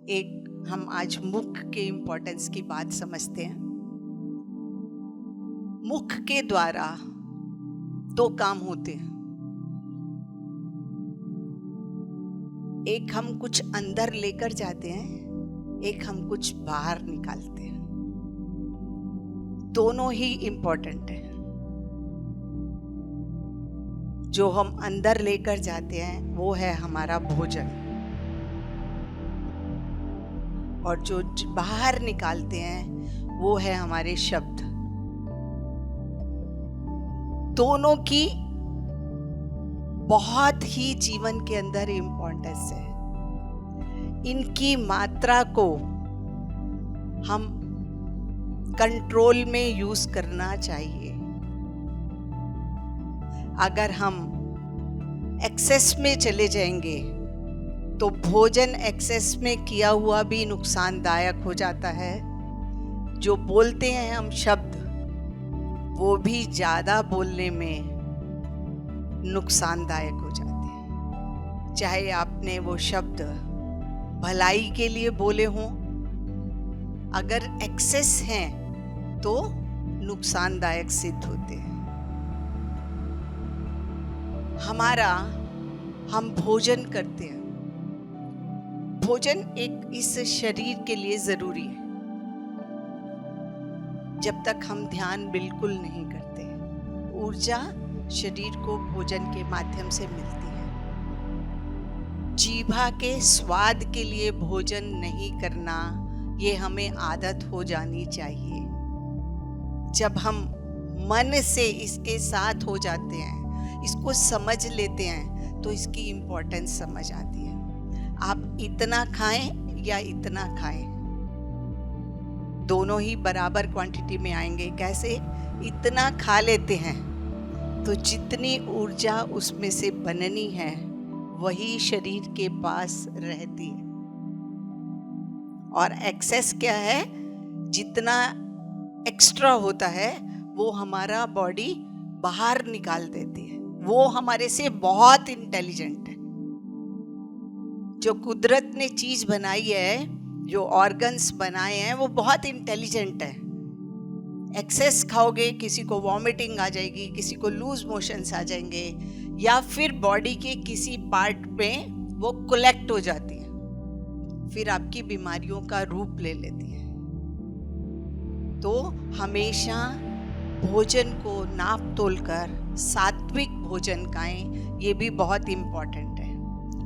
हम आज मुख के इम्पोर्टेंस की बात समझते हैं। मुख के द्वारा दो काम होते हैं। एक हम कुछ अंदर लेकर जाते हैं, एक हम कुछ बाहर निकालते हैं। दोनों ही इम्पोर्टेंट है। जो हम अंदर लेकर जाते हैं वो है हमारा भोजन, और जो बाहर निकालते हैं वो है हमारे शब्द। दोनों की बहुत ही जीवन के अंदर इम्पोर्टेंस है। इनकी मात्रा को हम कंट्रोल में यूज करना चाहिए। अगर हम एक्सेस में चले जाएंगे तो भोजन एक्सेस में किया हुआ भी नुकसानदायक हो जाता है। जो बोलते हैं हम शब्द, वो भी ज़्यादा बोलने में नुकसानदायक हो जाते हैं। चाहे आपने वो शब्द भलाई के लिए बोले हों, अगर एक्सेस हैं तो नुकसानदायक सिद्ध होते हैं। हम भोजन करते हैं। भोजन एक इस शरीर के लिए जरूरी है। जब तक हम ध्यान बिल्कुल नहीं करते, ऊर्जा शरीर को भोजन के माध्यम से मिलती है। जीभा के स्वाद के लिए भोजन नहीं करना, ये हमें आदत हो जानी चाहिए। जब हम मन से इसके साथ हो जाते हैं, इसको समझ लेते हैं, तो इसकी इम्पोर्टेंस समझ आती है। आप इतना खाएं या इतना खाएं, दोनों ही बराबर क्वांटिटी में आएंगे। कैसे? इतना खा लेते हैं तो जितनी ऊर्जा उसमें से बननी है वही शरीर के पास रहती है। और एक्सेस क्या है? जितना एक्स्ट्रा होता है वो हमारा बॉडी बाहर निकाल देती है। वो हमारे से बहुत इंटेलिजेंट है। जो कुदरत ने चीज बनाई है, जो ऑर्गन्स बनाए हैं, वो बहुत इंटेलिजेंट है। एक्सेस खाओगे, किसी को वॉमिटिंग आ जाएगी, किसी को लूज मोशंस आ जाएंगे, या फिर बॉडी के किसी पार्ट में वो कलेक्ट हो जाती है, फिर आपकी बीमारियों का रूप ले लेती है। तो हमेशा भोजन को नाप तोल कर सात्विक भोजन खाएं, ये भी बहुत इम्पोर्टेंट है।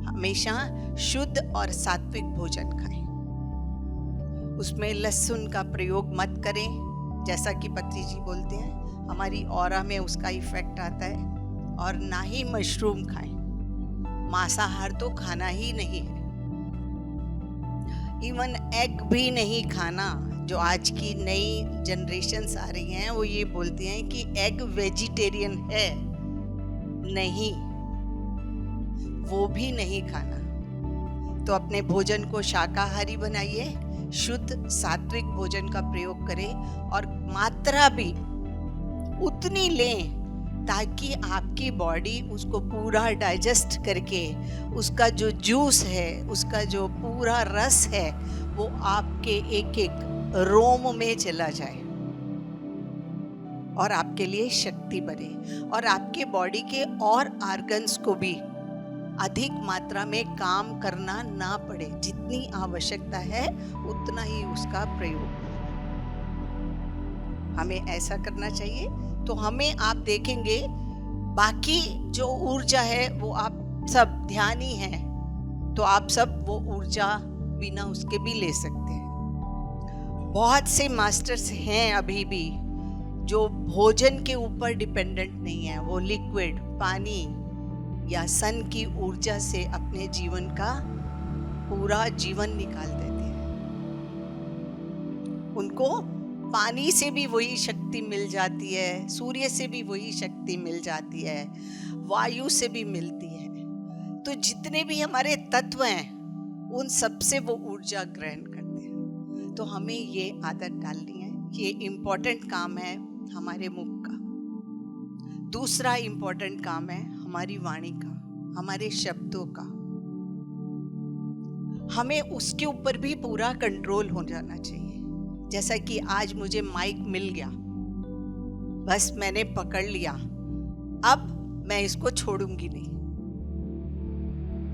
हमेशा शुद्ध और सात्विक भोजन खाएं। उसमें लहसुन का प्रयोग मत करें, जैसा कि पत्री जी बोलते हैं, हमारी ऑरा में उसका इफेक्ट आता है। और ना ही मशरूम खाएं। मांसाहार तो खाना ही नहीं है। इवन एग भी नहीं खाना। जो आज की नई जनरेशन्स आ रही हैं वो ये बोलती हैं कि एग वेजिटेरियन है। नहीं, वो भी नहीं खाना। तो अपने भोजन को शाकाहारी बनाइए, शुद्ध सात्विक भोजन का प्रयोग करें, और मात्रा भी उतनी लें ताकि आपकी बॉडी उसको पूरा डाइजेस्ट करके उसका जो जूस है, उसका जो पूरा रस है, वो आपके एक एक रोम में चला जाए और आपके लिए शक्ति बने, और आपके बॉडी के और ऑर्गन्स को भी अधिक मात्रा में काम करना ना पड़े। जितनी आवश्यकता है उतना ही उसका प्रयोग हमें ऐसा करना चाहिए। तो हमें आप देखेंगे बाकी जो ऊर्जा है वो आप सब ध्यानी हैं, तो आप सब वो ऊर्जा बिना उसके भी ले सकते हैं। बहुत से मास्टर्स हैं अभी भी जो भोजन के ऊपर डिपेंडेंट नहीं है। वो लिक्विड, पानी या सन की ऊर्जा से अपने जीवन का पूरा जीवन निकाल देते हैं। उनको पानी से भी वही शक्ति मिल जाती है, सूर्य से भी वही शक्ति मिल जाती है, वायु से भी मिलती है। तो जितने भी हमारे तत्व हैं उन सब से वो ऊर्जा ग्रहण करते हैं। तो हमें ये आदत डालनी है। ये इम्पोर्टेंट काम है हमारे मुख का। दूसरा इम्पोर्टेंट काम है हमारी वाणी का, हमारे शब्दों का। हमें उसके ऊपर भी पूरा कंट्रोल हो जाना चाहिए। जैसा कि आज मुझे माइक मिल गया, बस मैंने पकड़ लिया, अब मैं इसको छोड़ूंगी नहीं।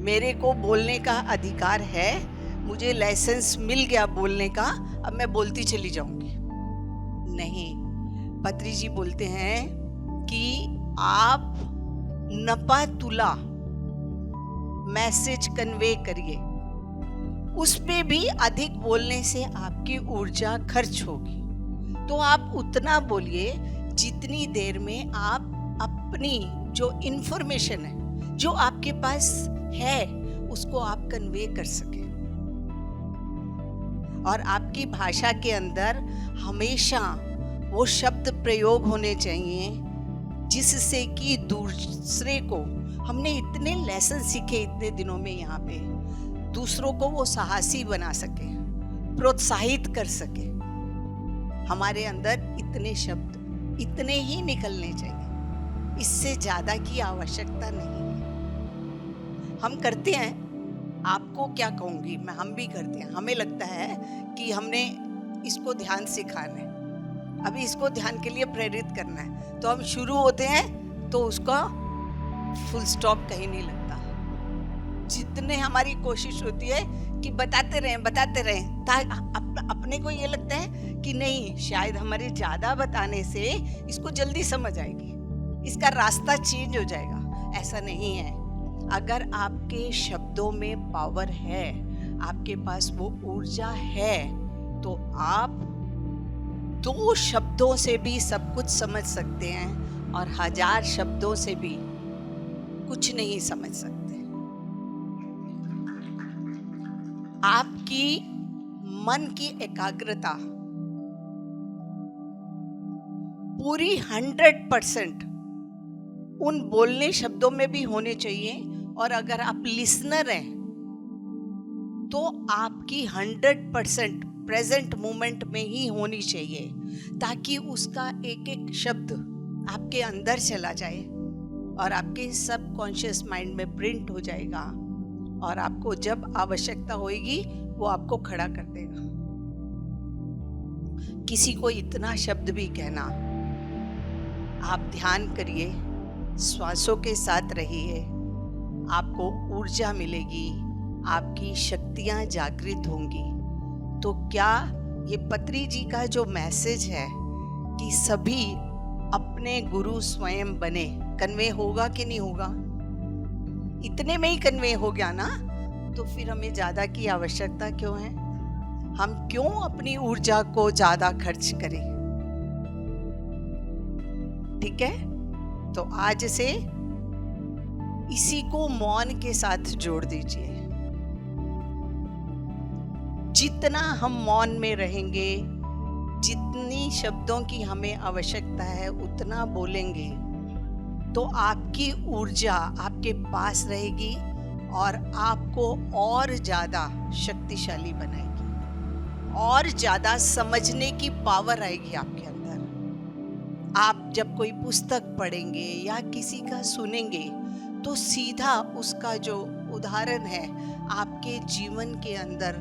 मेरे को बोलने का अधिकार है, मुझे लाइसेंस मिल गया बोलने का, अब मैं बोलती चली जाऊंगी नहीं। पत्री जी बोलते हैं कि आप नपा तुला मैसेज कन्वे करिए, उस पे भी अधिक बोलने से आपकी ऊर्जा खर्च होगी। तो आप उतना बोलिए जितनी देर में आप अपनी जो इंफॉर्मेशन है, जो आपके पास है, उसको आप कन्वे कर सके। और आपकी भाषा के अंदर हमेशा वो शब्द प्रयोग होने चाहिए जिससे कि दूसरे को, हमने इतने लेसन सीखे इतने दिनों में यहाँ पे, दूसरों को वो साहसी बना सके, प्रोत्साहित कर सके। हमारे अंदर इतने शब्द इतने ही निकलने चाहिए, इससे ज्यादा की आवश्यकता नहीं है। हम करते हैं, आपको क्या कहूंगी मैं, हम भी करते हैं। हमें लगता है कि हमने इसको ध्यान सिखाना है, अभी इसको ध्यान के लिए प्रेरित करना है, तो हम शुरू होते हैं तो उसका फुल स्टॉप कहीं नहीं लगता। जितने हमारी कोशिश होती है कि बताते रहें, अपने को ये लगता है कि नहीं, शायद हमारे ज्यादा बताने से इसको जल्दी समझ आएगी, इसका रास्ता चेंज हो जाएगा। ऐसा नहीं है। अगर आपके शब्दों में पावर है, आपके पास वो ऊर्जा है, तो आप 2 शब्दों से भी सब कुछ समझ सकते हैं और 1000 शब्दों से भी कुछ नहीं समझ सकते। आपकी मन की एकाग्रता पूरी 100% उन बोलने शब्दों में भी होने चाहिए। और अगर आप लिसनर हैं तो आपकी 100% प्रेजेंट मोमेंट में ही होनी चाहिए, ताकि उसका एक एक शब्द आपके अंदर चला जाए और आपके सबकॉन्शियस माइंड में प्रिंट हो जाएगा, और आपको जब आवश्यकता होगी वो आपको खड़ा कर देगा। किसी को इतना शब्द भी कहना, आप ध्यान करिए, श्वासों के साथ रहिए, आपको ऊर्जा मिलेगी, आपकी शक्तियां जागृत होंगी। तो क्या ये पत्री जी का जो मैसेज है कि सभी अपने गुरु स्वयं बने, कन्वे होगा कि नहीं होगा? इतने में ही कन्वे हो गया ना, तो फिर हमें ज्यादा की आवश्यकता क्यों है? हम क्यों अपनी ऊर्जा को ज्यादा खर्च करें? ठीक है, तो आज से इसी को मौन के साथ जोड़ दीजिए। जितना हम मौन में रहेंगे, जितनी शब्दों की हमें आवश्यकता है उतना बोलेंगे, तो आपकी ऊर्जा आपके पास रहेगी और आपको और ज्यादा शक्तिशाली बनाएगी, और ज्यादा समझने की पावर आएगी आपके अंदर। आप जब कोई पुस्तक पढ़ेंगे या किसी का सुनेंगे, तो सीधा उसका जो उदाहरण है आपके जीवन के अंदर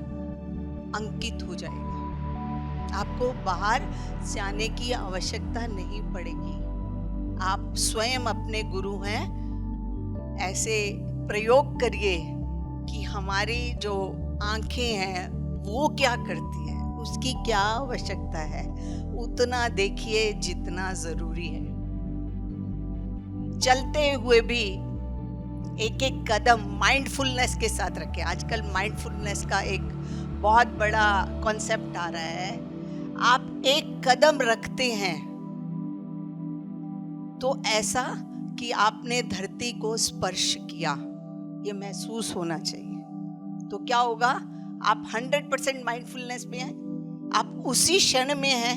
अंकित हो जाएगा। आपको बाहर से आने की आवश्यकता नहीं पड़ेगी। आप स्वयं अपने गुरु हैं। ऐसे प्रयोग करिए कि हमारी जो आंखें हैं वो क्या करती हैं, उसकी क्या आवश्यकता है, उतना देखिए जितना जरूरी है। चलते हुए भी एक एक कदम माइंडफुलनेस के साथ रखें। आजकल माइंडफुलनेस का एक बहुत बड़ा कॉन्सेप्ट आ रहा है। आप एक कदम रखते हैं तो ऐसा कि आपने धरती को स्पर्श किया, ये महसूस होना चाहिए। तो क्या होगा? आप 100% माइंडफुलनेस में हैं, आप उसी क्षण में हैं,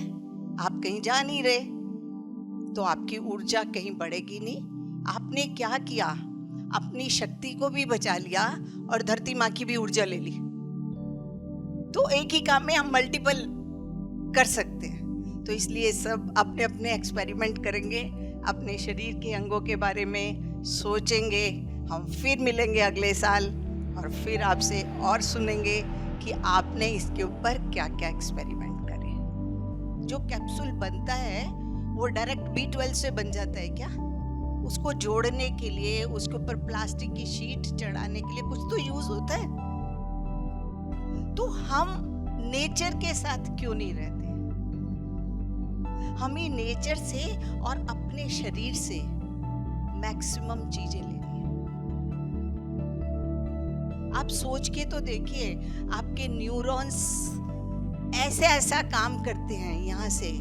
आप कहीं जा नहीं रहे, तो आपकी ऊर्जा कहीं बढ़ेगी नहीं। आपने क्या किया? अपनी शक्ति को भी बचा लिया और धरती माँ की भी ऊर्जा ले ली। तो एक ही काम में हम मल्टीपल कर सकते हैं। तो इसलिए सब अपने अपने एक्सपेरिमेंट करेंगे, अपने शरीर के अंगों के बारे में सोचेंगे। हम फिर मिलेंगे अगले साल और फिर आपसे और सुनेंगे कि आपने इसके ऊपर क्या क्या एक्सपेरिमेंट करे। जो कैप्सूल बनता है वो डायरेक्ट B12 से बन जाता है क्या? उसको जोड़ने के लिए, उसके ऊपर प्लास्टिक की शीट चढ़ाने के लिए कुछ तो यूज होता है। तो हम नेचर के साथ क्यों नहीं रहते? हमें नेचर से और अपने शरीर से मैक्सिमम चीजें लेनी है। आप सोच के तो देखिए, आपके न्यूरॉन्स ऐसा काम करते हैं यहाँ से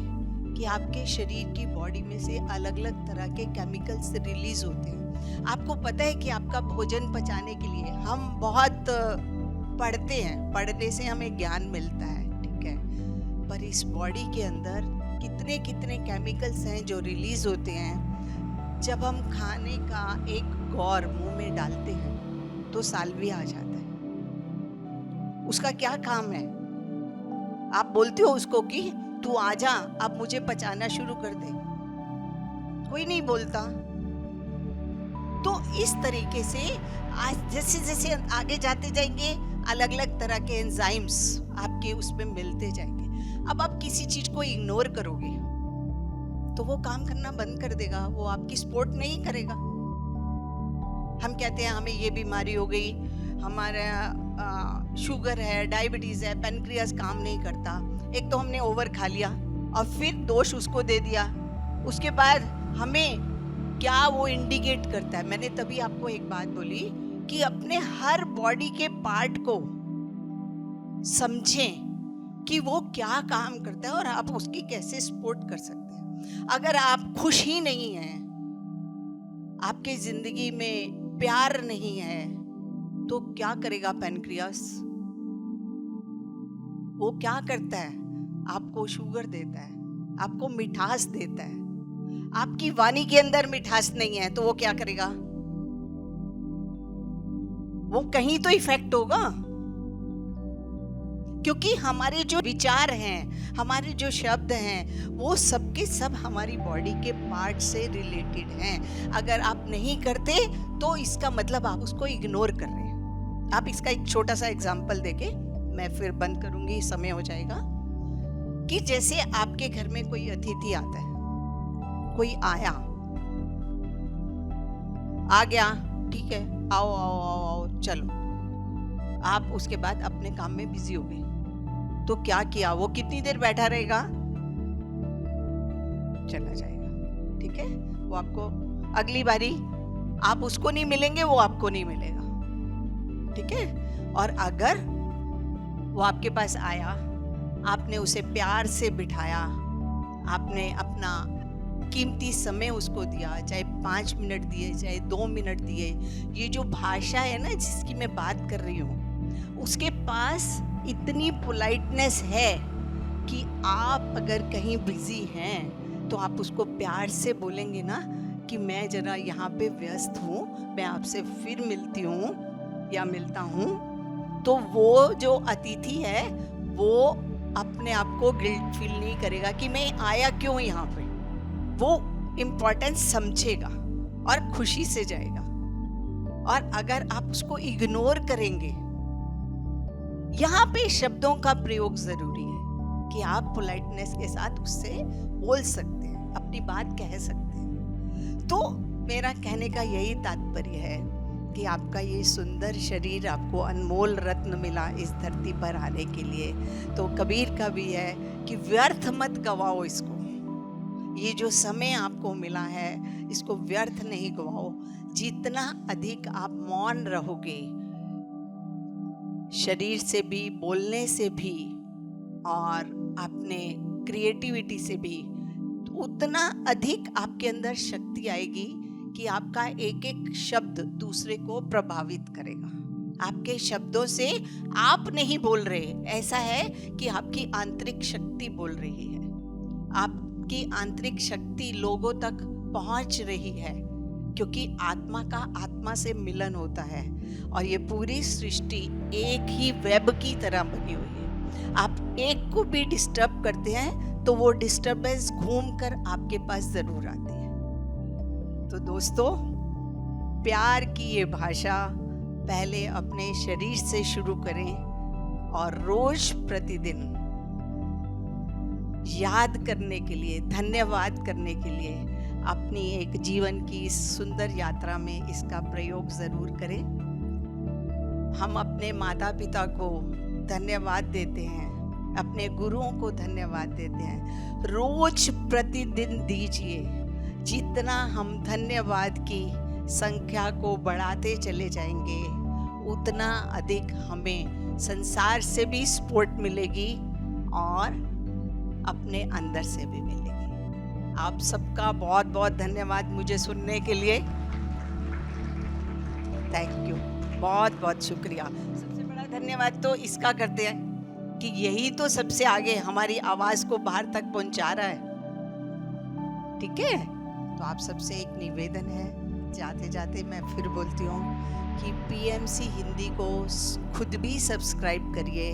कि आपके शरीर की बॉडी में से अलग अलग तरह के केमिकल्स रिलीज होते हैं। आपको पता है कि आपका भोजन पचाने के लिए हम बहुत पढ़ते हैं, पढ़ने से हमें ज्ञान मिलता है, ठीक है, पर इस बॉडी के अंदर कितने कितने केमिकल्स हैं जो रिलीज होते हैं। जब हम खाने का एक गौर मुंह में डालते हैं तो साल्विया आ जाता है। उसका क्या काम है? आप बोलते हो उसको कि तू आजा, अब मुझे पचाना शुरू कर दे, कोई नहीं बोलता। तो इस तरीके से आज जैसे जैसे आगे जाते जाएंगे अलग अलग तरह के एंजाइम्स आपके उसमें मिलते जाएंगे। अब आप किसी चीज को इग्नोर करोगे तो वो काम करना बंद कर देगा, वो आपकी सपोर्ट नहीं करेगा। हम कहते हैं हमें ये बीमारी हो गई, हमारा शुगर है, डायबिटीज है, पेनक्रियास काम नहीं करता। एक तो हमने ओवर खा लिया और फिर दोष उसको दे दिया। उसके बाद हमें क्या वो इंडिकेट करता है? मैंने तभी आपको एक बात बोली कि अपने हर बॉडी के पार्ट को समझें कि वो क्या काम करता है और आप उसकी कैसे सपोर्ट कर सकते हैं। अगर आप खुश ही नहीं हैं, आपके जिंदगी में प्यार नहीं है, तो क्या करेगा पेनक्रियास? वो क्या करता है? आपको शुगर देता है, आपको मिठास देता है। आपकी वाणी के अंदर मिठास नहीं है तो वो क्या करेगा? वो कहीं तो इफेक्ट होगा, क्योंकि हमारे जो विचार हैं, हमारे जो शब्द हैं, वो सबके सब हमारी बॉडी के पार्ट से रिलेटेड हैं। अगर आप नहीं करते तो इसका मतलब आप उसको इग्नोर कर रहे हैं। आप इसका एक छोटा सा एग्जांपल देके मैं फिर बंद करूंगी, समय हो जाएगा। कि जैसे आपके घर में कोई अतिथि आता है, कोई आया, आ गया, ठीक है, आओ आओ आओ आओ चलो, आप उसके बाद अपने काम में बिजी हो गए, तो क्या किया? वो कितनी देर बैठा रहेगा? चला जाएगा, ठीक है। वो आपको अगली बारी आप उसको नहीं मिलेंगे, वो आपको नहीं मिलेगा, ठीक है। और अगर वो आपके पास आया, आपने उसे प्यार से बिठाया, आपने अपना कीमती समय उसको दिया, चाहे 5 मिनट दिए, चाहे 2 मिनट दिए। ये जो भाषा है ना जिसकी मैं बात कर रही हूँ, उसके पास इतनी पोलाइटनेस है कि आप अगर कहीं बिजी हैं तो आप उसको प्यार से बोलेंगे ना कि मैं जरा यहाँ पे व्यस्त हूँ, मैं आपसे फिर मिलती हूँ या मिलता हूँ, तो वो जो अतिथि है वो अपने आप को गिल्ट फील नहीं करेगा कि मैं आया क्यों यहाँ पे। वो इम्पोर्टेंस समझेगा और खुशी से जाएगा। और अगर आप उसको इग्नोर करेंगे, यहाँ पे शब्दों का प्रयोग जरूरी है कि आप पोलाइटनेस के साथ उससे बोल सकते हैं, अपनी बात कह सकते हैं। तो मेरा कहने का यही तात्पर्य है कि आपका ये सुंदर शरीर आपको अनमोल रत्न मिला इस धरती पर आने के लिए। तो कबीर का भी है कि व्यर्थ मत गवाओ इसको, ये जो समय आपको मिला है इसको व्यर्थ नहीं गवाओ। जितना अधिक आप मौन रहोगे, शरीर से भी, बोलने से भी और अपने क्रिएटिविटी से भी, उतना अधिक आपके अंदर शक्ति आएगी कि आपका एक एक शब्द दूसरे को प्रभावित करेगा। आपके शब्दों से आप नहीं बोल रहे, ऐसा है कि आपकी आंतरिक शक्ति बोल रही है। आपकी आंतरिक शक्ति लोगों तक पहुंच रही है, क्योंकि आत्मा का आत्मा से मिलन होता है और ये पूरी सृष्टि एक ही वेब की तरह बनी हुई है। आप एक को भी डिस्टर्ब करते हैं तो वो डिस्टर्बेंस घूमकर आपके पास जरूर आती है। तो दोस्तों, प्यार की ये भाषा, पहले अपने शरीर से शुरू करें और रोज प्रतिदिन याद करने के लिए, धन्यवाद करने के लिए अपनी एक जीवन की इस सुंदर यात्रा में इसका प्रयोग जरूर करें। हम अपने माता पिता को धन्यवाद देते हैं, अपने गुरुओं को धन्यवाद देते हैं। रोज प्रतिदिन दीजिए। जितना हम धन्यवाद की संख्या को बढ़ाते चले जाएंगे, उतना अधिक हमें संसार से भी सपोर्ट मिलेगी और अपने अंदर से भी मिलेगी। आप सबका बहुत बहुत धन्यवाद मुझे सुनने के लिए। थैंक यू, बहुत बहुत शुक्रिया। सबसे बड़ा धन्यवाद तो इसका करते हैं कि यही तो सबसे आगे हमारी आवाज को बाहर तक पहुंचा रहा है। ठीक है, तो आप सबसे एक निवेदन है, जाते जाते मैं फिर बोलती हूँ कि पीएमसी हिंदी को खुद भी सब्सक्राइब करिए।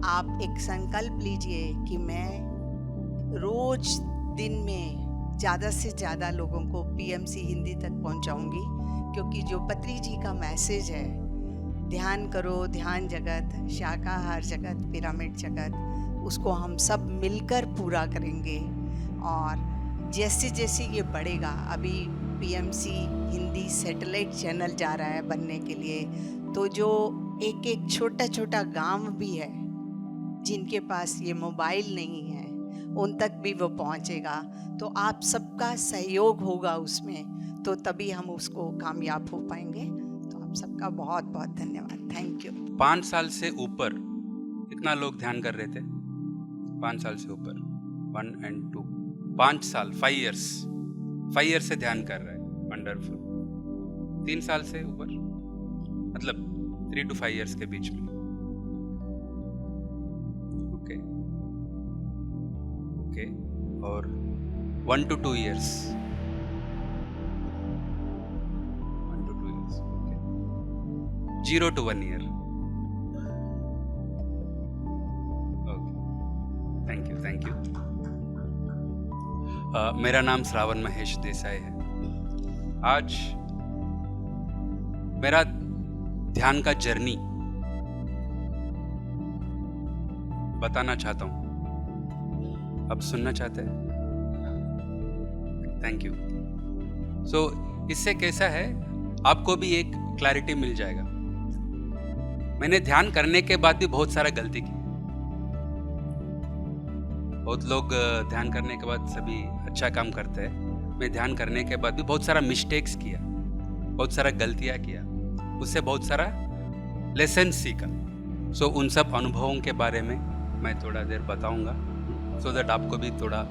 आप एक संकल्प लीजिए कि मैं रोज दिन में ज़्यादा से ज़्यादा लोगों को पीएमसी हिंदी तक पहुँचाऊँगी, क्योंकि जो पत्री जी का मैसेज है, ध्यान करो, ध्यान जगत, शाकाहार जगत, पिरामिड जगत, उसको हम सब मिलकर पूरा करेंगे। और जैसे जैसे ये बढ़ेगा, अभी पीएमसी हिंदी सैटेलाइट चैनल जा रहा है बनने के लिए, तो जो एक एक छोटा छोटा गांव भी है जिनके पास ये मोबाइल नहीं है, उन तक भी वो पहुंचेगा। तो आप सबका सहयोग होगा उसमें, तो तभी हम उसको कामयाब हो पाएंगे। तो आप सबका बहुत बहुत धन्यवाद। Thank you. 5 साल से ऊपर कितना लोग ध्यान कर रहे थे? 5 साल से ऊपर, 1 and 2, 5 साल, 5 years से ध्यान कर रहा है। वंडरफुल। 3 साल से ऊपर, मतलब 3 to 5 years के बीच में। ओके, और 1 to 2 years, 1 to 2 years, okay. 0 to 1 year, okay. Thank you. मेरा नाम श्रावण महेश देसाई है। आज मेरा ध्यान का जर्नी बताना चाहता हूं। अब सुनना चाहते हैं? Thank you. सो इससे कैसा है, आपको भी एक क्लैरिटी मिल जाएगा। मैंने ध्यान करने के बाद भी बहुत सारा गलती की। बहुत लोग ध्यान करने के बाद सभी अच्छा काम करते हैं। मैं ध्यान करने के बाद भी बहुत सारा मिस्टेक्स किया, बहुत सारा गलतियां किया, उससे बहुत सारा लेसन सीखा। सो उन सब अनुभवों के बारे में मैं थोड़ा देर बताऊंगा, सो दैट आपको भी थोड़ा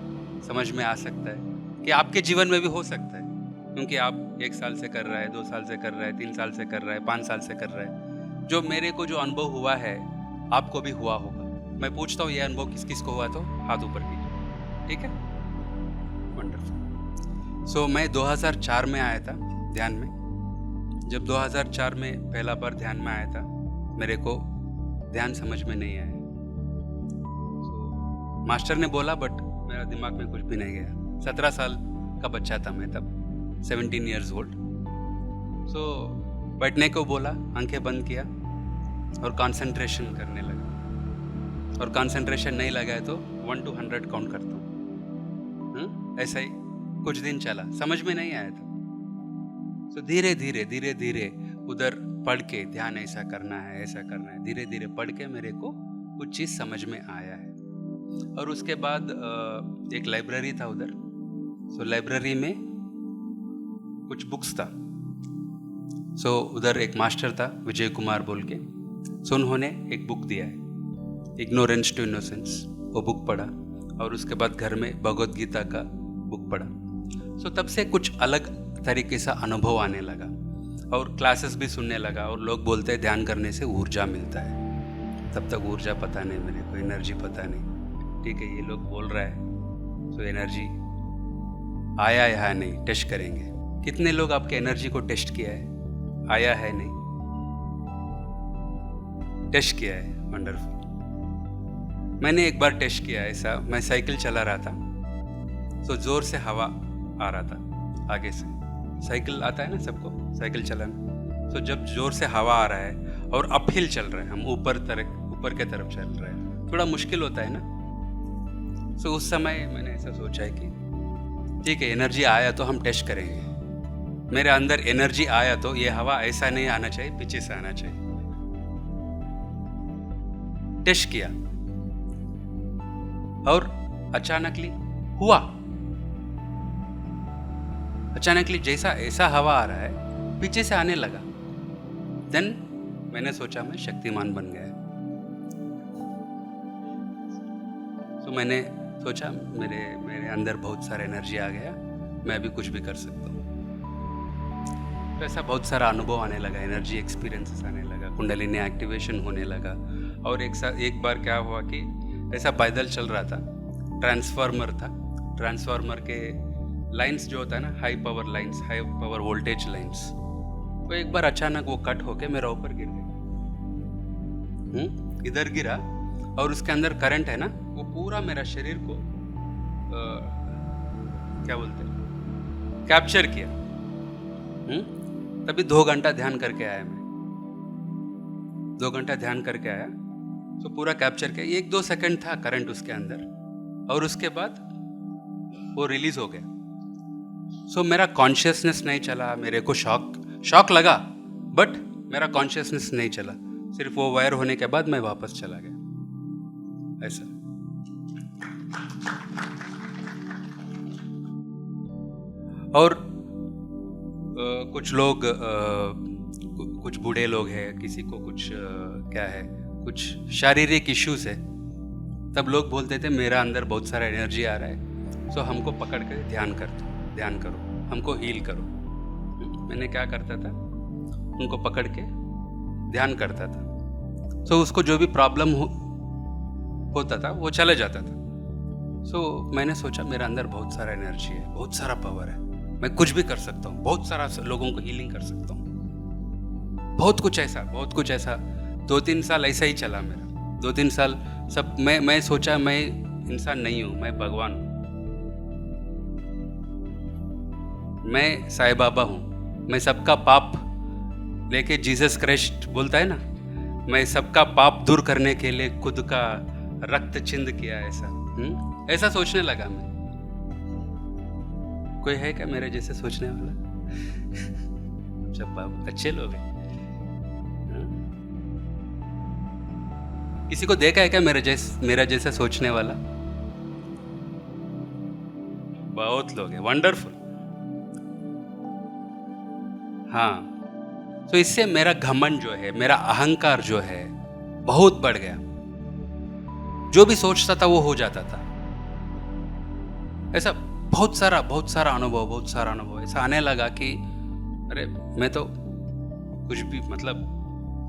समझ में आ सकता है कि आपके जीवन में भी हो सकता है। क्योंकि आप 1 साल से कर रहा है, 2 साल से कर रहा है, 3 साल से कर रहा है, 5 साल से कर रहा है। जो मेरे को जो अनुभव हुआ है, आपको भी हुआ होगा। मैं पूछता हूँ, ये अनुभव किस किस को हुआ, तो हाथ ऊपर कीजिए। ठीक है, वंडरफुल। सो मैं 2004 में आया था ध्यान में। जब 2004 में पहला बार ध्यान में आया था, मेरे को ध्यान समझ में नहीं आया। सो मास्टर ने बोला, बट मेरा दिमाग में कुछ भी नहीं गया। 17 साल का बच्चा था मैं तब, 17 years old। सो बैठने को बोला, आंखें बंद किया और कंसंट्रेशन करने लगा। और कंसंट्रेशन नहीं लगा है तो 1 to 100 काउंट करता हूँ। ऐसा ही कुछ दिन चला, समझ में नहीं आया था। तो धीरे धीरे उधर पढ़ के ध्यान ऐसा करना है, ऐसा करना है, धीरे धीरे पढ़ के मेरे को कुछ चीज़ समझ में आया है। और उसके बाद एक लाइब्रेरी था उधर। सो लाइब्रेरी में कुछ बुक्स था। सो उधर एक मास्टर था, विजय कुमार बोल के। सो उन्होंने एक बुक दिया है, इग्नोरेंस टू इनोसेंस। वो बुक पढ़ा और उसके बाद घर में भगवद गीता का बुक पढ़ा। सो तब से कुछ अलग तरीके से अनुभव आने लगा और क्लासेस भी सुनने लगा। और लोग बोलते हैं ध्यान करने से ऊर्जा मिलता है। तब तक ऊर्जा पता नहीं मेरे को, एनर्जी पता नहीं। ठीक है, ये लोग बोल रहा है, सो एनर्जी आया या नहीं टेस्ट करेंगे। कितने लोग आपके एनर्जी को टेस्ट किया है? आया है नहीं, टेस्ट किया है। वंडरफुल। मैंने एक बार टेस्ट किया ऐसा, मैं साइकिल चला रहा था। सो जोर से हवा आ रहा था आगे से। साइकिल आता है ना सबको, साइकिल चलाना। तो जब जोर से हवा आ रहा है और अपहिल चल रहा है, हम ऊपर के तरफ चल रहे हैं, थोड़ा मुश्किल होता है ना। तो उस समय मैंने ऐसा सोचा है कि ठीक है, एनर्जी आया तो हम टेस्ट करेंगे। मेरे अंदर एनर्जी आया तो ये हवा ऐसा नहीं आना चाहिए, पीछे से आना चाहिए। टेस्ट किया और अचानकली हुआ। अचानकली जैसा ऐसा हवा आ रहा है पीछे से आने लगा। देन मैंने सोचा मैं शक्तिमान बन गया। तो मैंने सोचा मेरे अंदर बहुत सारा एनर्जी आ गया, मैं भी कुछ भी कर सकता हूँ। तो ऐसा बहुत सारा अनुभव आने लगा, एनर्जी एक्सपीरियंसेस आने लगा, कुंडलिनी एक्टिवेशन होने लगा। और एक बार क्या हुआ कि ऐसा पैदल चल रहा था, ट्रांसफार्मर था, ट्रांसफार्मर के लाइंस जो होता है ना, high power lines, high power voltage lines, वो एक बार अचानक वो कट होके मेरा ऊपर गिर गया। इधर गिरा और उसके अंदर करंट है ना, वो पूरा मेरा शरीर को क्या बोलते हैं, कैप्चर किया। तभी 2 घंटा ध्यान करके आया मैं। 2 घंटा ध्यान करके आया तो पूरा कैप्चर किया। 1-2 सेकंड था करंट उसके अंदर और उसके बाद वो रिलीज हो गया। सो मेरा कॉन्शियसनेस नहीं चला, मेरे को शॉक लगा, बट मेरा कॉन्शियसनेस नहीं चला। सिर्फ वो वायर होने के बाद मैं वापस चला गया। ऐसा और कुछ लोग कुछ बूढ़े लोग हैं, किसी को कुछ क्या है, कुछ शारीरिक इश्यूज है, तब लोग बोलते थे मेरा अंदर बहुत सारा एनर्जी आ रहा है, सो हमको पकड़ कर ध्यान करो, हमको हील करो। मैंने क्या करता था, उनको पकड़ के ध्यान करता था, सो उसको जो भी प्रॉब्लम होता था वो चले जाता था। सो मैंने सोचा मेरा अंदर बहुत सारा एनर्जी है, बहुत सारा पावर है, मैं कुछ भी कर सकता हूँ, बहुत सारा लोगों को हीलिंग कर सकता हूँ। बहुत कुछ ऐसा 2-3 साल ऐसा ही चला मेरा। 2-3 साल सब मैं सोचा मैं इंसान नहीं हूँ, मैं भगवान हूँ, मैं साईं बाबा हूँ, मैं सबका पाप लेके, जीसस क्राइस्ट बोलता है ना, मैं सबका पाप दूर करने के लिए खुद का रक्त छिंद किया। ऐसा सोचने लगा मैं। कोई है क्या मेरे जैसे सोचने वाला? सब बाबा अच्छे लोग हैं। किसी को देखा है क्या मेरा जैसा सोचने वाला? बहुत लोग हैं, वंडरफुल। हाँ, तो इससे मेरा घमंड जो है, मेरा अहंकार जो है बहुत बढ़ गया। जो भी सोचता था वो हो जाता था। ऐसा बहुत सारा अनुभव ऐसा आने लगा कि अरे मैं तो कुछ भी, मतलब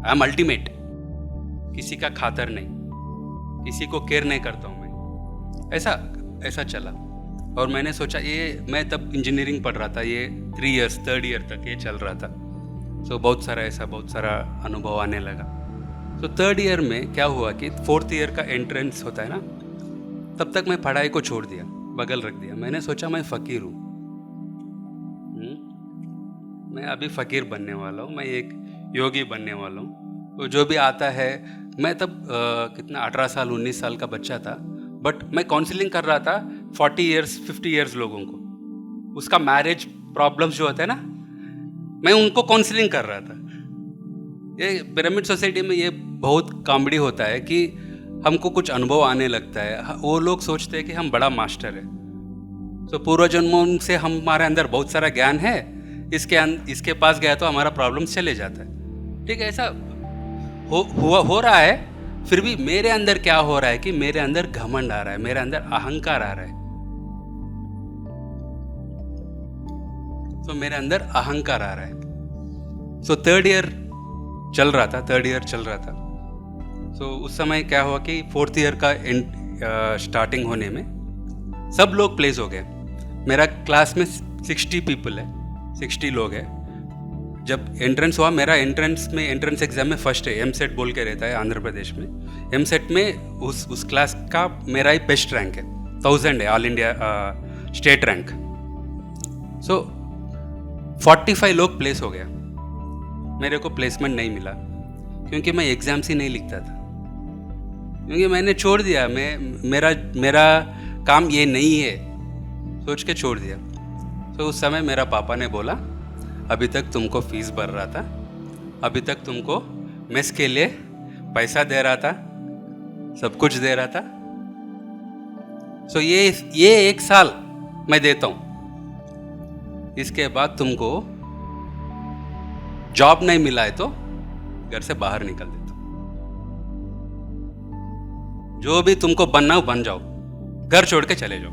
आई एम अल्टीमेट, किसी का खातर नहीं, किसी को केयर नहीं करता हूँ मैं। ऐसा चला। और मैंने सोचा मैं तब इंजीनियरिंग पढ़ रहा था, ये 3 इयर्स 3rd ईयर तक ये चल रहा था। सो बहुत सारा अनुभव आने लगा। तो 3rd ईयर में क्या हुआ कि 4th ईयर का एंट्रेंस होता है ना, तब तक मैं पढ़ाई को छोड़ दिया, बगल रख दिया। मैंने सोचा मैं फ़कीर हूँ, मैं अभी फ़कीर बनने वाला हूँ, मैं एक योगी बनने वाला हूँ। तो जो भी आता है, मैं तब कितना 18 साल 19 साल का बच्चा था, बट मैं काउंसलिंग कर रहा था 40 इयर्स 50 इयर्स लोगों को। उसका मैरिज प्रॉब्लम्स जो होता है ना, मैं उनको काउंसलिंग कर रहा था। ये पिरामिड सोसाइटी में ये बहुत कॉमेडी होता है कि हमको कुछ अनुभव आने लगता है, वो लोग सोचते हैं कि हम बड़ा मास्टर है। तो पूर्व जन्मों से हमारे अंदर बहुत सारा ज्ञान है, इसके पास गया तो हमारा प्रॉब्लम चले जाता है। ठीक है, ऐसा हो रहा है। फिर भी मेरे अंदर क्या हो रहा है कि मेरे अंदर घमंड आ रहा है, मेरे अंदर अहंकार आ रहा है। तो मेरे अंदर अहंकार आ रहा है। सो 3rd ईयर चल रहा था। सो उस समय क्या हुआ कि 4th ईयर का स्टार्टिंग होने में सब लोग प्लेस हो गए। मेरा क्लास में 60 पीपल है, 60 लोग हैं। जब एंट्रेंस हुआ, मेरा एंट्रेंस एग्जाम में फर्स्ट है, एमसेट बोल के रहता है आंध्र प्रदेश में। एमसेट में उस क्लास का मेरा ही बेस्ट रैंक है, 1000 है, ऑल इंडिया स्टेट रैंक। सो 45 लोग प्लेस हो गया। मेरे को प्लेसमेंट नहीं मिला क्योंकि मैं एग्ज़ाम्स ही नहीं लिखता था, क्योंकि मैंने छोड़ दिया, मेरा काम ये नहीं है सोच के छोड़ दिया। तो उस समय मेरा पापा ने बोला, अभी तक तुमको फीस भर रहा था, अभी तक तुमको मेस के लिए पैसा दे रहा था, सब कुछ दे रहा था, सो ये 1 साल मैं देता हूँ, इसके बाद तुमको जॉब नहीं मिला है तो घर से बाहर निकल देता हूँ, जो भी तुमको बनना हो बन जाओ, घर छोड़ के चले जाओ,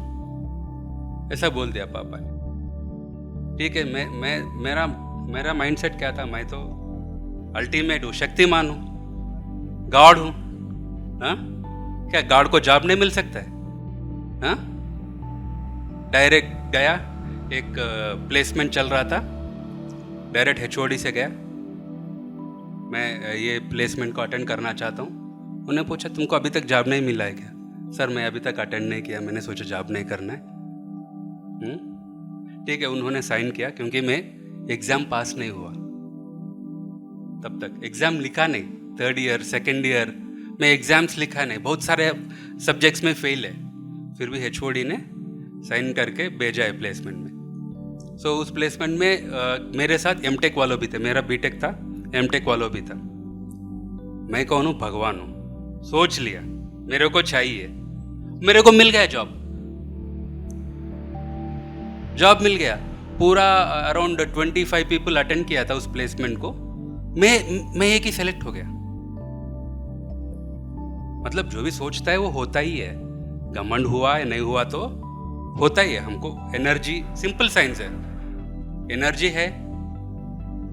ऐसा बोल दिया पापा ने। ठीक है, मेरा माइंडसेट क्या था, मैं तो अल्टीमेट हूँ, शक्तिमान हूँ, गॉड हूँ, हाँ? क्या गॉड को जॉब नहीं मिल सकता है? हाँ? डायरेक्ट गया, एक प्लेसमेंट चल रहा था, डायरेक्ट HOD से गया, मैं ये प्लेसमेंट को अटेंड करना चाहता हूँ। उन्हें पूछा, तुमको अभी तक जॉब नहीं मिला है क्या? सर मैं अभी तक अटेंड नहीं किया, मैंने सोचा जॉब नहीं करना है। ठीक है, उन्होंने साइन किया, क्योंकि मैं एग्ज़ाम पास नहीं हुआ, तब तक एग्ज़ाम लिखा नहीं, 3rd ईयर 2nd ईयर में एग्ज़ाम्स लिखा नहीं, बहुत सारे सब्जेक्ट्स में फेल है, फिर भी HOD ने साइन करके भेजा है प्लेसमेंट में। सो उस प्लेसमेंट में मेरे साथ M.Tech वालों भी थे, मेरा B.Tech था, M.Tech वालों भी था। मैं कौन हूँ? भगवान हूँ। सोच लिया मेरे को चाहिए, मेरे को मिल गया जॉब मिल गया। पूरा अराउंड 25 पीपल अटेंड किया था उस प्लेसमेंट को, मैं एक ही सेलेक्ट हो गया। मतलब जो भी सोचता है वो होता ही है, घमंड हुआ या नहीं हुआ तो होता ही है। हमको एनर्जी, सिंपल साइंस है, एनर्जी है,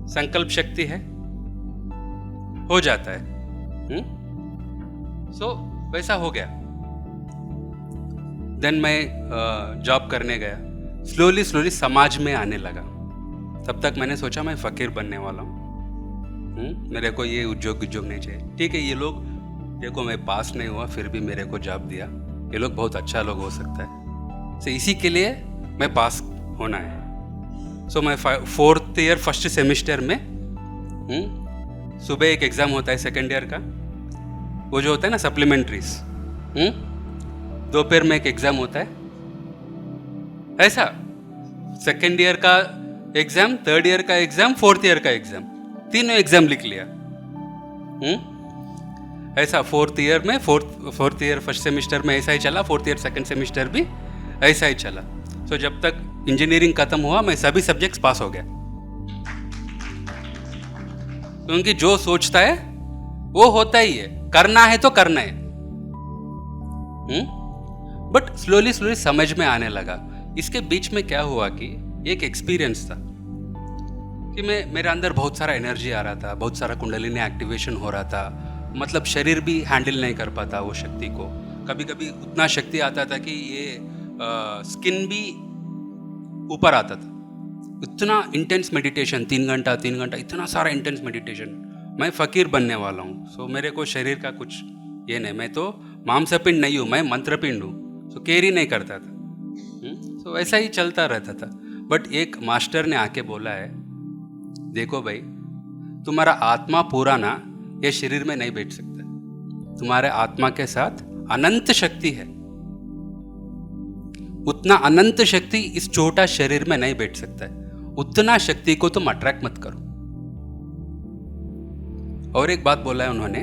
संकल्प शक्ति है, हो जाता है। सो वैसा हो गया। देन मैं जॉब करने गया, स्लोली समाज में आने लगा। तब तक मैंने सोचा मैं फकीर बनने वाला हूँ, मेरे को ये उद्योग नहीं चाहिए। ठीक है, ये लोग देखो मैं पास नहीं हुआ फिर भी मेरे को जॉब दिया, ये लोग बहुत अच्छा लोग हो सकता है, तो इसी के लिए मैं पास होना है। सो मैं 4th ईयर 1st सेमेस्टर में सुबह एक एग्ज़ाम होता है 2nd ईयर का, वो जो होता है ना सप्लीमेंट्रीज, दोपहर में एक एग्ज़ाम होता है, ऐसा 2nd ईयर का एग्ज़ाम, 3rd ईयर का एग्ज़ाम, 4th ईयर का एग्ज़ाम, तीनों एग्ज़ाम लिख लिया। ऐसा 4th ईयर में 4th ईयर 1st सेमेस्टर में ऐसा ही चला, 4th ईयर 2nd सेमेस्टर भी ऐसा ही चला। सो जब तक इंजीनियरिंग खत्म हुआ मैं सभी सब्जेक्ट्स पास हो गया, क्योंकि जो सोचता है वो होता ही है, करना है तो करना है। बट स्लोली समझ में आने लगा। इसके बीच में क्या हुआ कि एक एक्सपीरियंस था कि मेरे अंदर बहुत सारा एनर्जी आ रहा था, बहुत सारा कुंडलिनी एक्टिवेशन हो रहा था, मतलब शरीर भी हैंडल नहीं कर पाता वो शक्ति को। कभी कभी उतना शक्ति आता था कि ये स्किन भी ऊपर आता था। इतना इंटेंस मेडिटेशन, 3 घंटा इतना सारा इंटेंस मेडिटेशन। मैं फ़कीर बनने वाला हूँ, सो मेरे को शरीर का कुछ ये नहीं, मैं तो मांसपिंड नहीं हूँ, मैं मंत्रपिंड हूँ, सो केयर ही नहीं करता था। सो ऐसा ही चलता रहता था। बट एक मास्टर ने आके बोला है, देखो भाई तुम्हारा आत्मा पूरा ना ये शरीर में नहीं बैठ सकता, तुम्हारे आत्मा के साथ अनंत शक्ति है, उतना अनंत शक्ति इस छोटा शरीर में नहीं बैठ सकता है, उतना शक्ति को तुम अट्रैक्ट मत करो। और एक बात बोला है उन्होंने,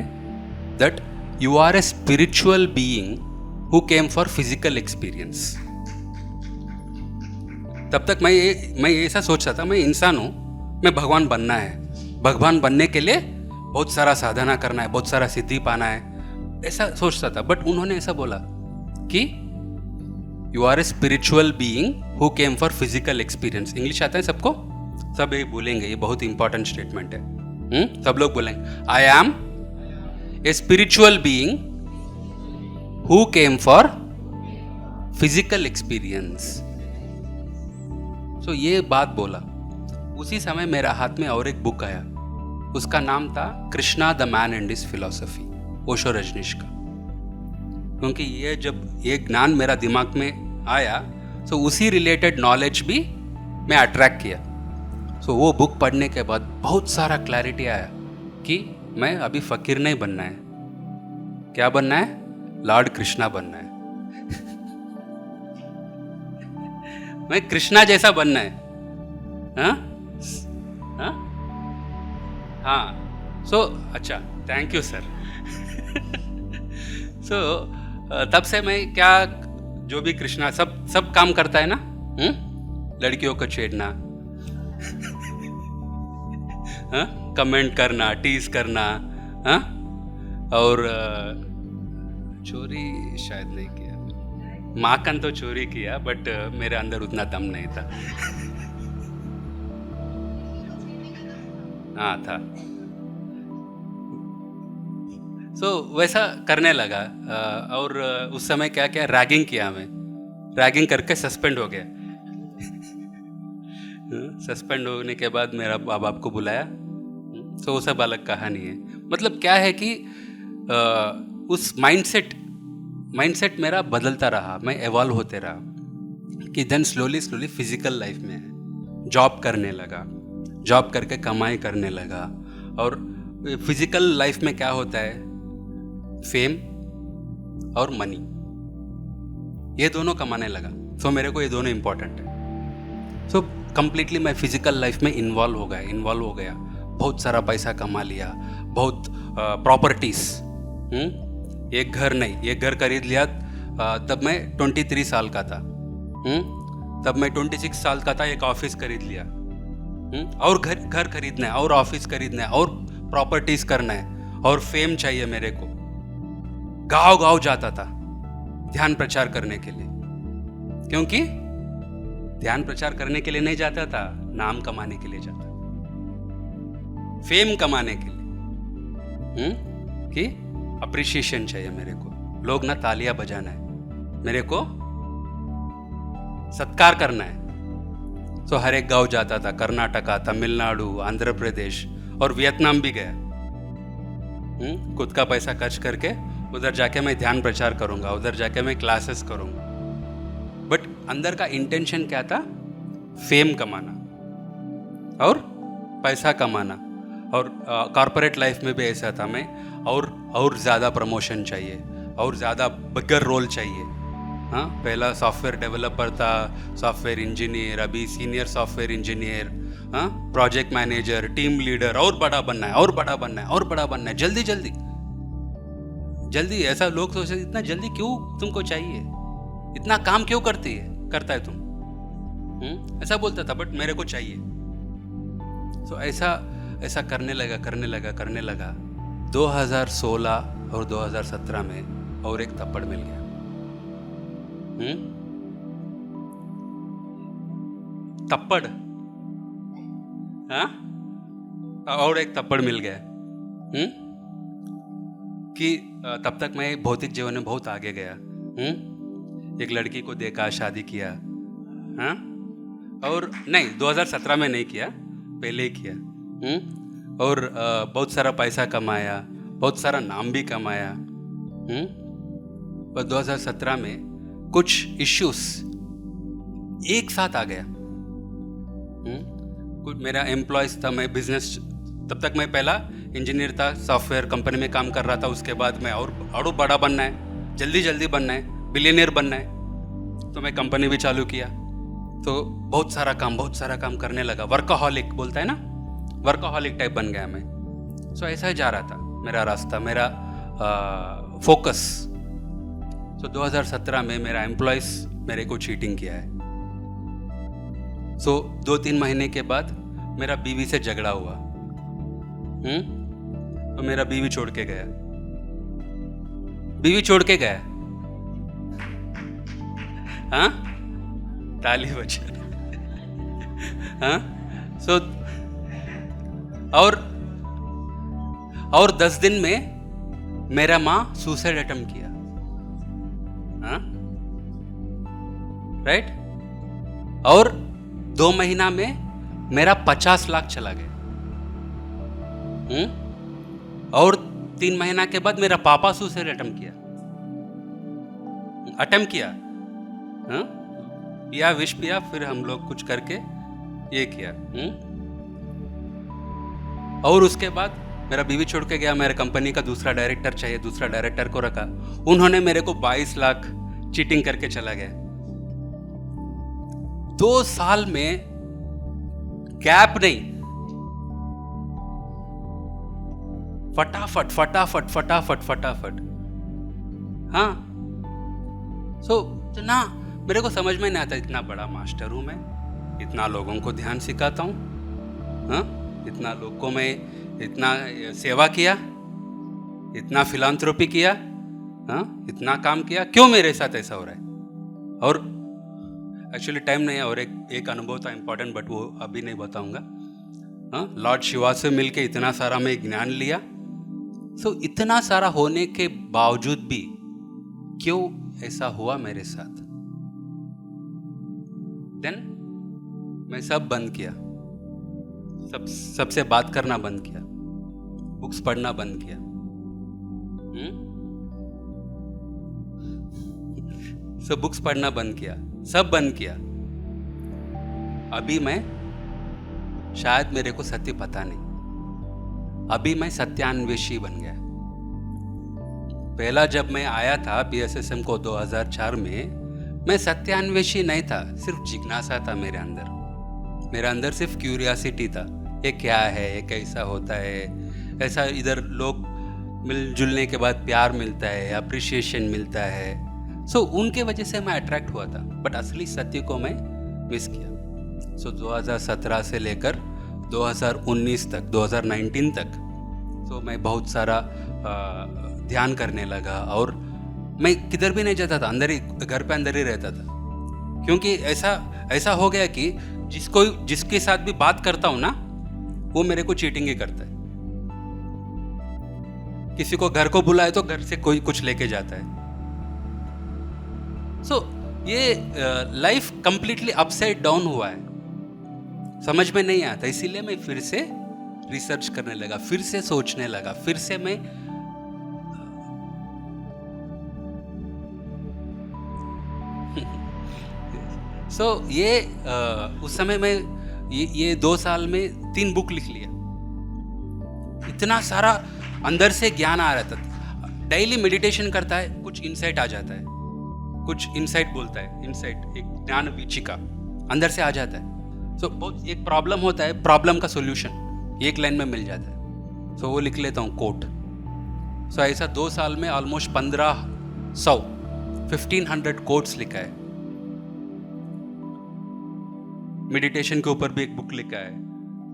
that you are a spiritual being who came for physical experience. तब तक मैं ऐसा सोचता था, मैं इंसान हूं, मैं भगवान बनना है, भगवान बनने के लिए बहुत सारा साधना करना है, बहुत सारा सिद्धि पाना है, ऐसा सोचता था। बट उन्होंने ऐसा बोला कि you are a spiritual being who came for physical experience. English आता है सबको, सब ये बोलेंगे, ये बहुत इंपॉर्टेंट स्टेटमेंट है। सब लोग बोलेंगे, I am a spiritual being who came for physical experience. So ये बात बोला। उसी समय मेरा हाथ में और एक बुक आया, उसका नाम था Krishna the man and his philosophy, Osho Rajneesh का। क्योंकि ये जब ये ज्ञान मेरा दिमाग में आया, तो उसी रिलेटेड नॉलेज भी मैं अट्रैक्ट किया। सो वो बुक पढ़ने के बाद बहुत सारा क्लैरिटी आया कि मैं अभी फकीर नहीं बनना है, क्या बनना है, लॉर्ड कृष्णा बनना है। मैं कृष्णा जैसा बनना है। हाँ हाँ। सो अच्छा, थैंक यू सर। सो तब से मैं क्या, जो भी कृष्णा सब काम करता है ना, लड़कियों को छेड़ना, कमेंट करना, टीज करना, और चोरी शायद नहीं किया, माखन तो चोरी किया, बट मेरे अंदर उतना दम नहीं था। हाँ था। सो वैसा करने लगा। और उस समय क्या क्या रैगिंग किया, मैं रैगिंग करके सस्पेंड हो गया। सस्पेंड होने के बाद मेरा माँ बाप को बुलाया। तो वो सब अलग कहानी है। मतलब क्या है कि उस माइंडसेट मेरा बदलता रहा, मैं एवॉल्व होते रहा कि देन स्लोली फिजिकल लाइफ में जॉब करने लगा, जॉब करके कमाई करने लगा। और फिजिकल लाइफ में क्या होता है, फेम और मनी, ये दोनों कमाने लगा। सो मेरे को ये दोनों इंपॉर्टेंट है। सो कंप्लीटली मैं फिजिकल लाइफ में इन्वॉल्व हो गया, बहुत सारा पैसा कमा लिया, बहुत प्रॉपर्टीज, एक घर नहीं, एक घर खरीद लिया। तब मैं 23 साल का था। तब मैं 26 साल का था, एक ऑफिस खरीद लिया। और घर खरीदना है, और ऑफिस खरीदना है, और प्रॉपर्टीज करना है, और फेम चाहिए मेरे को। गांव जाता था ध्यान प्रचार करने के लिए, क्योंकि ध्यान प्रचार करने के लिए नहीं जाता था, नाम कमाने के लिए जाता, फेम कमाने के लिए, कि अप्रिशिएशन चाहिए मेरे को, लोग ना तालियां बजाना है, मेरे को सत्कार करना है। सो हर एक गांव जाता था, कर्नाटका, तमिलनाडु, आंध्र प्रदेश और वियतनाम भी गया। खुद का पैसा खर्च करके उधर जाके मैं ध्यान प्रचार करूंगा, उधर जाके मैं क्लासेस करूंगा। बट अंदर का इंटेंशन क्या था, फेम कमाना और पैसा कमाना। और कॉर्पोरेट लाइफ में भी ऐसा था मैं, और ज़्यादा प्रमोशन चाहिए, और ज़्यादा बिगर रोल चाहिए। हाँ, पहला सॉफ्टवेयर डेवलपर था, सॉफ्टवेयर इंजीनियर, अभी सीनियर सॉफ्टवेयर इंजीनियर, हाँ, प्रोजेक्ट मैनेजर, टीम लीडर, और बड़ा बनना है, और बड़ा बनना है, और बड़ा बनना है, जल्दी जल्दी जल्दी। ऐसा लोग सोचते, इतना जल्दी क्यों तुमको चाहिए, इतना काम क्यों करता है तुम, ऐसा बोलता था। बट मेरे को चाहिए। सो ऐसा करने लगा। 2016 और 2017 में और एक थप्पड़ मिल गया। थप्पड़, हाँ, और एक थप्पड़ मिल गया। कि तब तक मैं भौतिक जीवन में बहुत आगे गया। एक लड़की को देखा, शादी किया, हाँ, और नहीं 2017 में नहीं किया, पहले ही किया। और बहुत सारा पैसा कमाया, बहुत सारा नाम भी कमाया। और 2017 में कुछ इश्यूज एक साथ आ गया। कुछ मेरा एम्प्लॉयज था, मैं बिजनेस, तब तक मैं पहला इंजीनियर था, सॉफ्टवेयर कंपनी में काम कर रहा था। उसके बाद मैं और बड़ा बनना है, जल्दी बनना है, बिलियनियर बनना है। तो मैं कंपनी भी चालू किया। तो बहुत सारा काम करने लगा। वर्कaholic बोलता है ना, वर्कaholic टाइप बन गया मैं। सो ऐसा ही जा रहा था मेरा रास्ता, मेरा फोकस। सो 2017 में मेरा एम्प्लॉयज मेरे को चीटिंग किया है। सो 2-3 महीने के बाद मेरा बीवी से झगड़ा हुआ। तो मेरा बीवी छोड़ के गया। हाँ, ताली बजा। हाँ, सो और 10 दिन में मेरा माँ सुसाइड अटेम्प्ट किया। हाँ, राइट। और 2 महीना में मेरा 50 लाख चला गया। और 3 महीना के बाद मेरा पापा सुसाइड अटेम्प्ट किया। हाँ, पिया, विष पिया, फिर हम लोग कुछ करके ये किया। और उसके बाद मेरा बीवी छोड़ के गया, मेरे कंपनी का दूसरा डायरेक्टर चाहिए, दूसरा डायरेक्टर को रखा, उन्होंने मेरे को 22 लाख चीटिंग करके चला गया। 2 साल में गैप नहीं, फटाफट फटाफट फटाफट फटाफट। हाँ, सो ना मेरे को समझ में नहीं आता, इतना बड़ा मास्टर हूं मैं, इतना लोगों को ध्यान सिखाता हूँ, हाँ, इतना लोग को मैं इतना सेवा किया, इतना फिलांथ्रोपी किया, हाँ, इतना काम किया, क्यों मेरे साथ ऐसा हो रहा है? और एक्चुअली टाइम नहीं है, और एक अनुभव था इम्पोर्टेंट, बट वो अभी नहीं बताऊंगा। हाँ, लॉर्ड शिवा से मिलके इतना सारा मैं ज्ञान लिया। सो इतना सारा होने के बावजूद भी क्यों ऐसा हुआ मेरे साथ? देन मैं सब बंद किया, सबसे बात करना बंद किया, बुक्स पढ़ना बंद किया, सब बुक्स पढ़ना बंद किया, सब बंद किया। अभी मैं, शायद मेरे को सत्य पता नहीं, अभी मैं सत्यान्वेषी बन गया। पहला जब मैं आया था PSSM को 2004 में, मैं सत्यान्वेषी नहीं था, सिर्फ जिज्ञासा था मेरे अंदर। मेरे अंदर सिर्फ क्यूरियोसिटी था, ये क्या है, ये कैसा होता है, ऐसा इधर लोग मिलजुलने के बाद प्यार मिलता है, अप्रिसिएशन मिलता है। सो उनके वजह से मैं अट्रैक्ट हुआ था, बट असली सत्य को मैं मिस किया। सो 2017 से लेकर 2019 तक, 2019 तक, सो मैं बहुत सारा ध्यान करने लगा, और मैं किधर भी नहीं जाता था, अंदर ही, घर पे अंदर ही रहता था, क्योंकि ऐसा हो गया कि जिसके साथ भी बात करता हूं ना, वो मेरे को चीटिंग ही करता है। किसी को घर को बुलाए तो घर से कोई कुछ लेके जाता है। सो ये लाइफ कंप्लीटली अपसाइड डाउन हुआ है, समझ में नहीं आता। इसीलिए मैं फिर से रिसर्च करने लगा, फिर से सोचने लगा, फिर से मैं ये उस समय मैं ये 2 साल में 3 बुक लिख लिया। इतना सारा अंदर से ज्ञान आ रहा था। डेली मेडिटेशन करता है, कुछ इंसाइट आ जाता है, कुछ इंसाइट बोलता है, इंसाइट, एक ज्ञान वीचिका अंदर से आ जाता है। सो बहुत एक प्रॉब्लम होता है, प्रॉब्लम का सोल्यूशन एक लाइन में मिल जाता है। सो वो लिख लेता हूँ, कोट। सो ऐसा 2 साल में ऑलमोस्ट 1500 कोट्स लिखा है। मेडिटेशन के ऊपर भी एक बुक लिखा है,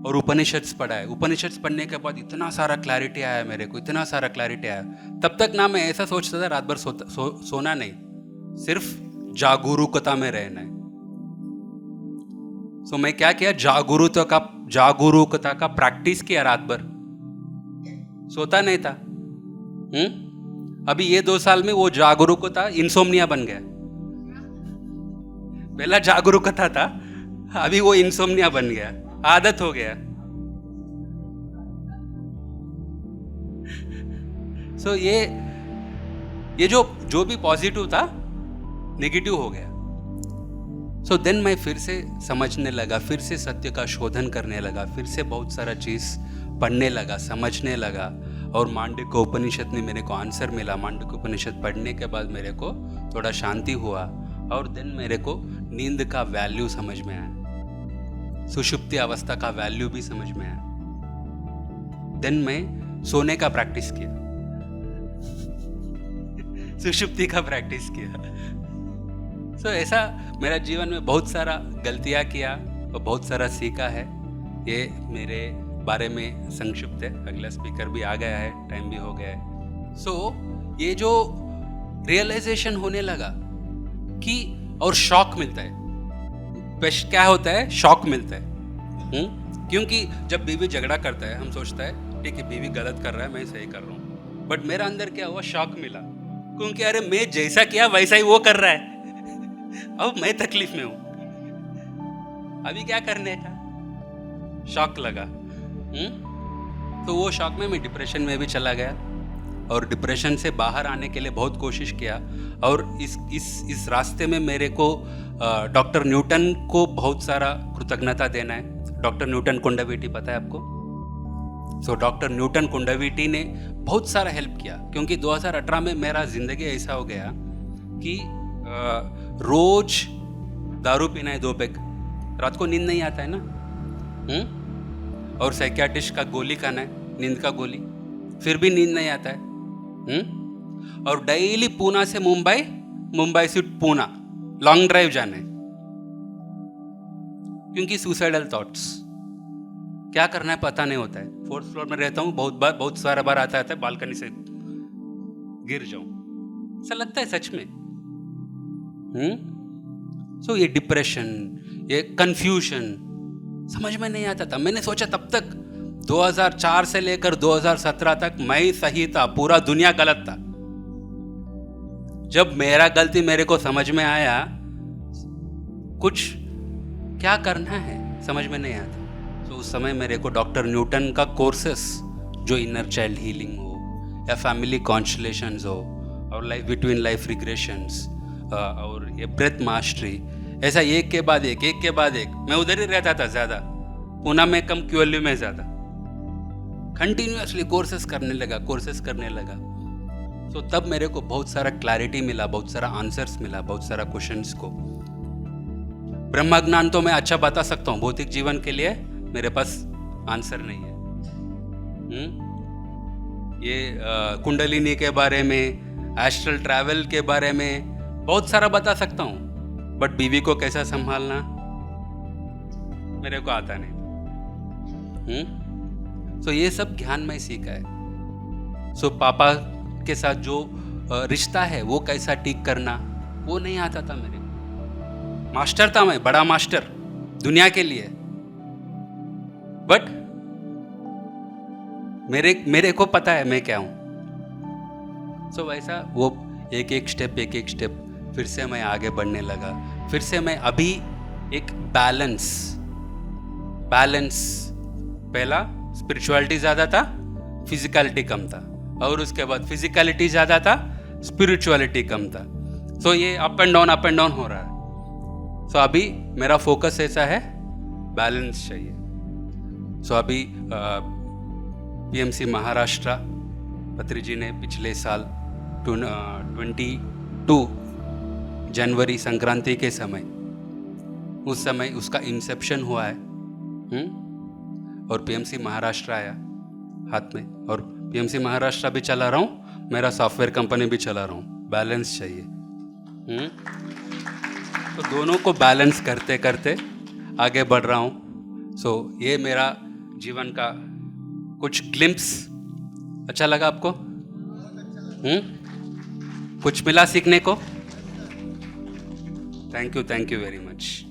और उपनिषद्स पढ़ा है। उपनिषद्स पढ़ने के बाद इतना सारा क्लैरिटी आया मेरे को, इतना सारा क्लैरिटी आया। तब तक ना मैं ऐसा सोचता था रात भर सोना नहीं, सिर्फ जागरूकता में रहना है। सो मैं क्या किया, जागरूकता का प्रैक्टिस किया रात भर, सोता नहीं था। अभी ये 2 साल में वो जागरूकता इंसोम्निया बन गया। पहला जागरूकता था, अभी वो इंसोम्निया बन गया, आदत हो गया। सो ये जो भी पॉजिटिव था, नेगेटिव हो गया। सो देन मैं फिर से समझने लगा, फिर से सत्य का शोधन करने लगा, फिर से बहुत सारा चीज पढ़ने लगा, समझने लगा। और मांडुक्य उपनिषद ने मेरे को आंसर मिला। मांडुक्य उपनिषद पढ़ने के बाद मेरे को थोड़ा शांति हुआ, और देन मेरे को नींद का वैल्यू समझ में आया, सुषुप्ति अवस्था का वैल्यू भी समझ में आया। देन मैं सोने का प्रैक्टिस किया, सुषुप्ति का प्रैक्टिस किया। सो ऐसा मेरा जीवन में बहुत सारा गलतियां किया और बहुत सारा सीखा है। ये मेरे बारे में संक्षिप्त है। अगला स्पीकर भी आ गया है, टाइम भी हो गया है। सो ये जो रियलाइजेशन होने लगा कि, और शॉक मिलता है। क्या होता है? शॉक मिलता है। क्योंकि जब बीवी झगड़ा करता है, हम सोचता है ठीक है बीवी गलत कर रहा है, मैं सही कर रहा हूँ। बट मेरा अंदर क्या हुआ, शॉक मिला, क्योंकि अरे मैं जैसा किया वैसा ही वो कर रहा है। अब मैं तकलीफ में हूं, अभी क्या करने का, शॉक लगा। तो वो शॉक में मैं डिप्रेशन में भी चला गया, और डिप्रेशन से बाहर आने के लिए बहुत कोशिश किया। और इस रास्ते में मेरे को डॉक्टर न्यूटन को बहुत सारा कृतज्ञता देना है। डॉक्टर न्यूटन कुंडविटी पता है आपको? सो डॉक्टर न्यूटन कुंडवीटी ने बहुत सारा हेल्प किया, क्योंकि 2018 में मेरा ज़िंदगी ऐसा हो गया कि रोज दारू पीना है 2 पैक, रात को नींद नहीं आता है ना, और साइकियाट्रिस्ट का गोली खाना है, नींद का गोली, फिर भी नींद नहीं आता है, और डेली पूना से मुंबई, मुंबई से पूना लॉन्ग ड्राइव जाना है, क्योंकि सुसाइडल थॉट्स, क्या करना है पता नहीं होता है। 4th फ्लोर में रहता हूँ, बहुत सारा बार आता है बालकनी से गिर जाऊं, ऐसा लगता है सच में। सो ये डिप्रेशन, ये कंफ्यूजन समझ में नहीं आता था। मैंने सोचा तब तक 2004 से लेकर 2017 तक मैं ही सही था, पूरा दुनिया गलत था। जब मेरा गलती मेरे को समझ में आया, कुछ क्या करना है समझ में नहीं आता। तो उस समय मेरे को डॉक्टर न्यूटन का कोर्सेस, जो इनर चाइल्ड हीलिंग हो या फैमिली कॉन्स्टलेशंस हो और लाइफ बिटवीन लाइफ रिग्रेशंस और ये ब्रेथ मास्टरी, ऐसा एक के बाद एक मैं उधर ही रहता था ज़्यादा, पूना में कम, क्यूएलयू में ज़्यादा, कंटिन्यूसली कोर्सेस करने लगा। तो तब मेरे को बहुत सारा क्लैरिटी मिला, बहुत सारा आंसर्स मिला, बहुत सारा क्वेश्चंस को। ब्रह्म ज्ञान तो मैं अच्छा बता सकता हूँ, भौतिक जीवन के लिए मेरे पास आंसर नहीं है। ये कुंडलिनी के बारे में, एस्ट्रल ट्रैवल के बारे में बहुत सारा बता सकता हूँ, बट बीवी को कैसा संभालना मेरे को आता नहीं। सो ये सब ज्ञान में सीखा है। सो पापा के साथ जो रिश्ता है वो कैसा ठीक करना, वो नहीं आता था मेरे को। मास्टर था मैं, बड़ा मास्टर दुनिया के लिए, बट मेरे को पता है मैं क्या हूं। सो वैसा वो एक स्टेप फिर से मैं आगे बढ़ने लगा। फिर से मैं अभी एक बैलेंस, पहला स्पिरिचुअलिटी ज़्यादा था, फिजिकलिटी कम था, और उसके बाद फिजिकलिटी ज़्यादा था, स्पिरिचुअलिटी कम था। सो ये अप एंड डाउन हो रहा है। सो अभी मेरा फोकस ऐसा है, बैलेंस चाहिए। सो अभी पीएमसी महाराष्ट्र पत्री जी ने पिछले साल 22 जनवरी संक्रांति के समय, उस समय उसका इंसेप्शन हुआ है, और पीएमसी महाराष्ट्र आया हाथ में, और पीएमसी महाराष्ट्र भी चला रहा हूँ, मेरा सॉफ्टवेयर कंपनी भी चला रहा हूँ। बैलेंस चाहिए। तो दोनों को बैलेंस करते करते आगे बढ़ रहा हूँ। सो ये मेरा जीवन का कुछ ग्लिम्प्स। अच्छा लगा आपको? कुछ मिला सीखने को? Thank you very much.